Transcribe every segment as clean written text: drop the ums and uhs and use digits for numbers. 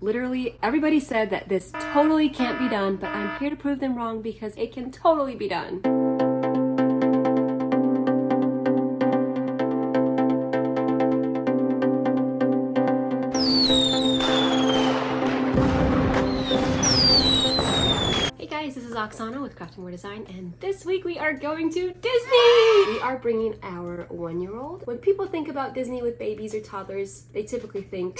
Literally, everybody said that this totally can't be done, but I'm here to prove them wrong because it can totally be done. This is Oksana with Crafting More Design, and this week we are going to Disney! We are bringing our 1-year-old. When people think about Disney with babies or toddlers, they typically think,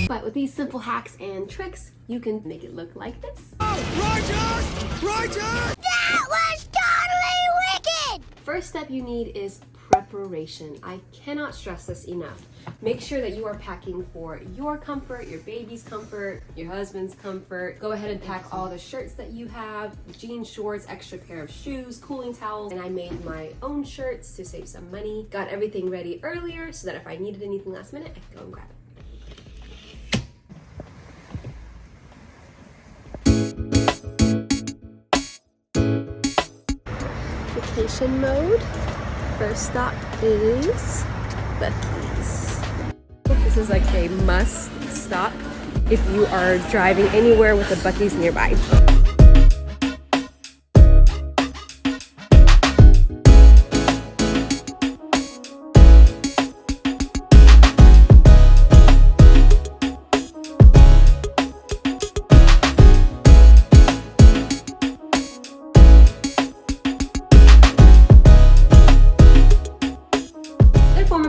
but with these simple hacks and tricks, you can make it look like this. Righteous! Righteous! That was totally wicked! First step you need is preparation. I cannot stress this enough. Make sure that you are packing for your comfort, your baby's comfort, your husband's comfort. Go ahead and pack all the shirts that you have, jeans, shorts, extra pair of shoes, cooling towels, and I made my own shirts to save some money. Got everything ready earlier so that if I needed anything last minute, I could go and grab it. Vacation mode. First stop is Buc-ee's. This is like a must stop if you are driving anywhere with a Buc-ee's nearby.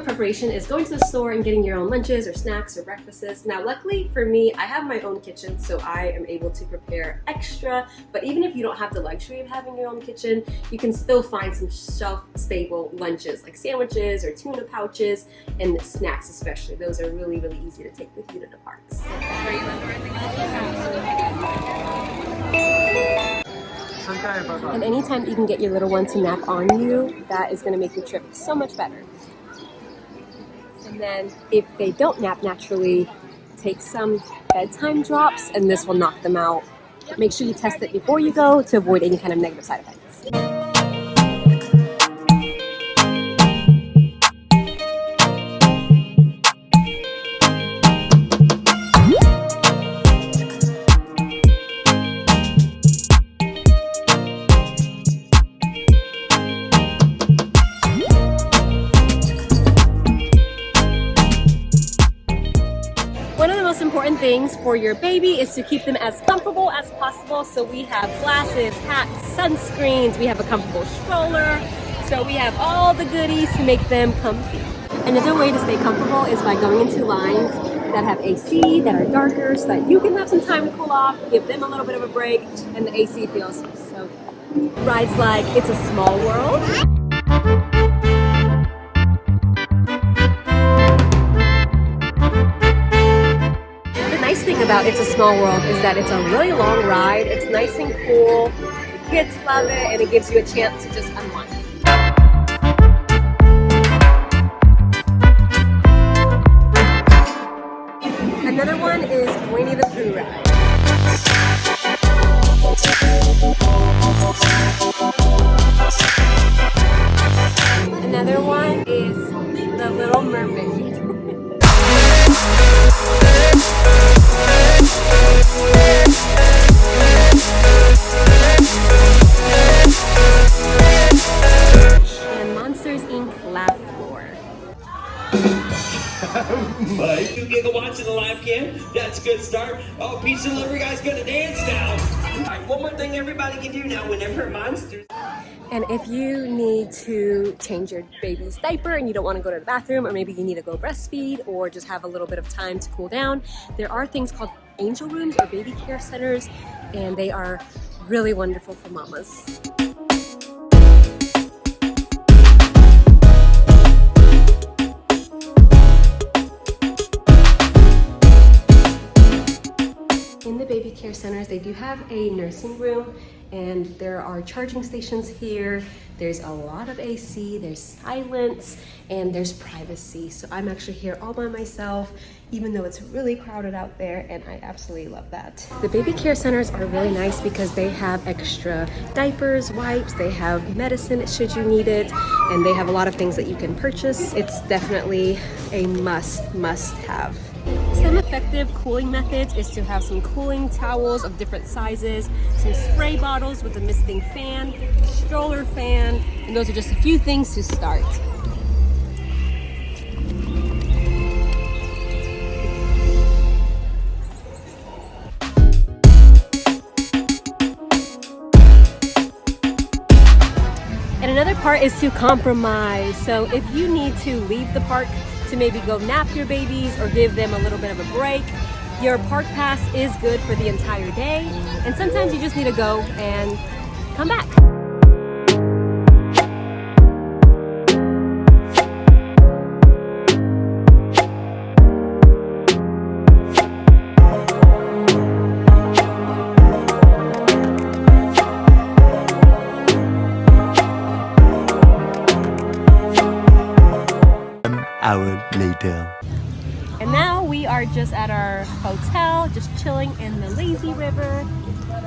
Preparation is going to the store and getting your own lunches or snacks or breakfasts. Now luckily for me, I have my own kitchen, so I am able to prepare extra, but even if you don't have the luxury of having your own kitchen, you can still find some shelf-stable lunches like sandwiches or tuna pouches and snacks especially. Those are really, really easy to take with you to the parks. And anytime you can get your little one to nap on you, that is going to make your trip so much better. And then if they don't nap naturally, take some bedtime drops and this will knock them out. Make sure you test it before you go to avoid any kind of negative side effects. Important things for your baby is to keep them as comfortable as possible. So we have glasses, hats, sunscreens, we have a comfortable stroller. So we have all the goodies to make them comfy. Another way to stay comfortable is by going into lines that have AC, that are darker, so that you can have some time to cool off, give them a little bit of a break, and the AC feels so good. Rides like It's a Small World. About It's a Small World is that it's a really long ride. It's nice and cool. The kids love it, and it gives you a chance to just unwind. Another one is Winnie the Pooh ride. Another one is The Little Mermaid. Mike. 2 gigawatts in the live cam. That's a good start. Oh, pizza delivery guy's gonna dance now. All right, one more thing everybody can do now whenever monsters. And if you need to change your baby's diaper and you don't want to go to the bathroom, or maybe you need to go breastfeed or just have a little bit of time to cool down, there are things called angel rooms or baby care centers, and they are really wonderful for mamas. In the baby care centers, they do have a nursing room, and there are charging stations here. There's a lot of AC, there's silence, and there's privacy. So I'm actually here all by myself, even though it's really crowded out there, and I absolutely love that. The baby care centers are really nice because they have extra diapers, wipes, they have medicine should you need it, and they have a lot of things that you can purchase. It's definitely a must have. Some effective cooling methods is to have some cooling towels of different sizes, some spray bottles with a misting fan, stroller fan, and those are just a few things to start. And another part is to compromise. So if you need to leave the park to maybe go nap your babies or give them a little bit of a break, your park pass is good for the entire day. And sometimes you just need to go and come back. Hour later. And now we are just at our hotel, just chilling in the lazy river.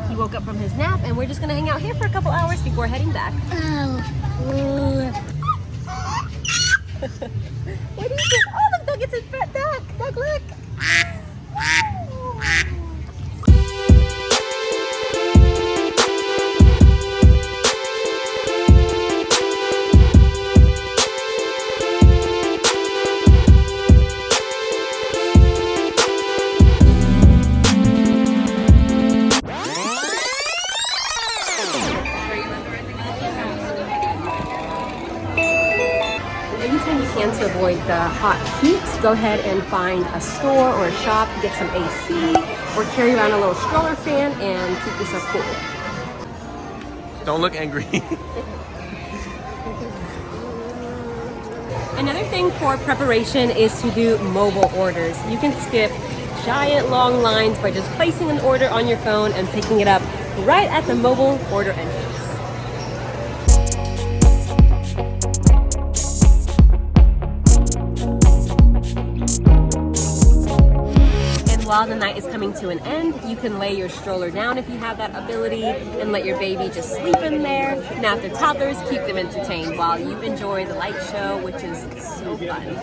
He woke up from his nap and we're just gonna hang out here for a couple hours before heading back. What do you think? Oh, look, Doug, it's his pet duck. Doug, look. Anytime you can, to avoid the hot heat, go ahead and find a store or a shop, get some AC, or carry around a little stroller fan and keep yourself cool. Don't look angry. Another thing for preparation is to do mobile orders. You can skip giant long lines by just placing an order on your phone and picking it up right at the mobile order entrance. While the night is coming to an end, you can lay your stroller down if you have that ability and let your baby just sleep in there. Now if they're toddlers, keep them entertained while you enjoy the light show, which is so fun.